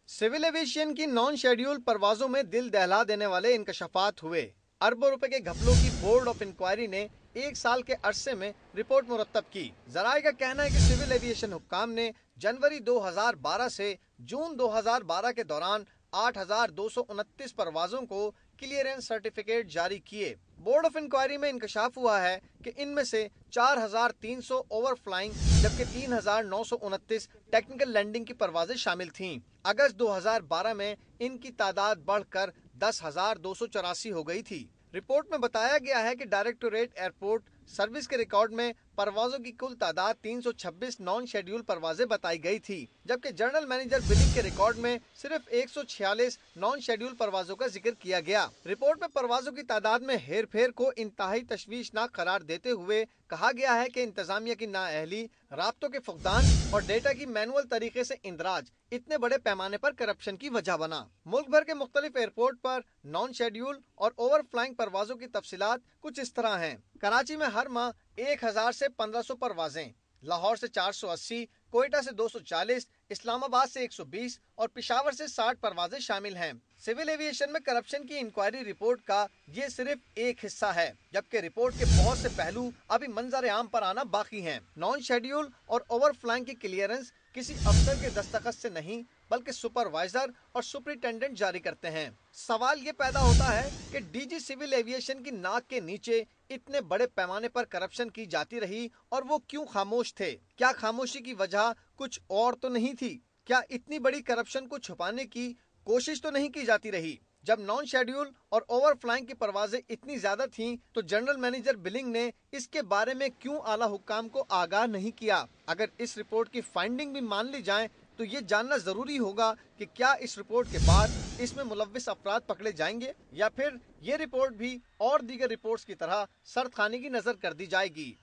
Civil aviation की non schedule परवाजों में दिल दहला देने वाले इंकशाफात हुए। अरबों रुपए के घपलों की बोर्ड ऑफ इंक्वायरी ने 1 साल के अरसे में रिपोर्ट मुरतब की। जराये का कहना है कि सिविल एविएशन हुक्काम ने जनवरी 2012 से जून 2012 के दौरान 8,229 परवाजों को क्लियरेंस सर्टिफिकेट जारी किए। बोर्ड ऑफ इंक्वायरी में इंकशाफ हुआ है कि इनमें से 4,300 ओवरफ्लाइंग जबकि 3,929 टेक्निकल लैंडिंग की परवाजें शामिल थीं। अगस्त 2012 में इनकी तादाद बढ़कर 10,284 हो गई थी। रिपोर्ट में बताया गया है कि डायरेक्टोरेट एयरपोर्ट सर्विस के रिकॉर्ड में परवाजों की कुल तादाद 326 नॉन शेड्यूल परवाजें बताई गई थी, जबकि जनरल मैनेजर बिलिंग के रिकॉर्ड में सिर्फ 146 नॉन शेड्यूल परवाजों का जिक्र किया गया। रिपोर्ट में परवाजों की तादाद में हेर फेर को इंतहाई तशवीशनाक करार देते हुए कहा गया है कि इंतजामिया की नाअहली, राब्तों के फुकदान और डेटा की मैनुअल तरीके से इंदराज इतने बड़े पैमाने पर करप्शन की वजह बना। मुल्क भर के मुख्तलिफ एयरपोर्ट पर नॉन शेड्यूल और ओवरफ्लाइंग परवाजों की तफसीलात कुछ इस तरह हैं। कराची में हर माह 1,000 से 1,500 परवाजें, लाहौर से 480, कोयटा से 240, इस्लामाबाद से 120 और पिशावर से 60 परवाजें शामिल हैं। सिविल एविएशन में करप्शन की इंक्वायरी रिपोर्ट का ये सिर्फ एक हिस्सा है, जबकि रिपोर्ट के बहुत से पहलू अभी मंजर आम पर आना बाकी हैं। नॉन शेड्यूल और ओवरफ्लाइंग की क्लियरेंस किसी अफसर के दस्तखत से नहीं बल्कि सुपरवाइजर और सुपरिटेंडेंट जारी करते हैं। सवाल ये पैदा होता है कि डीजी सिविल एविएशन की नाक के नीचे इतने बड़े पैमाने पर करप्शन की जाती रही और वो क्यों खामोश थे? क्या खामोशी की वजह कुछ और तो नहीं थी? क्या इतनी बड़ी करप्शन को छुपाने की कोशिश तो नहीं की जाती रही? जब नॉन शेड्यूल और ओवरफ्लाइंग की परवाजें इतनी ज्यादा थीं, तो जनरल मैनेजर बिलिंग ने इसके बारे में क्यों आला हुक्काम को आगाह नहीं किया? अगर इस रिपोर्ट की फाइंडिंग भी मान ली जाए तो ये जानना जरूरी होगा कि क्या इस रिपोर्ट के बाद इसमें मुलव्विस अफराद पकड़े जाएंगे या फिर ये रिपोर्ट भी और दीगर रिपोर्ट्स की तरह सर्द खाने की नजर कर दी जाएगी।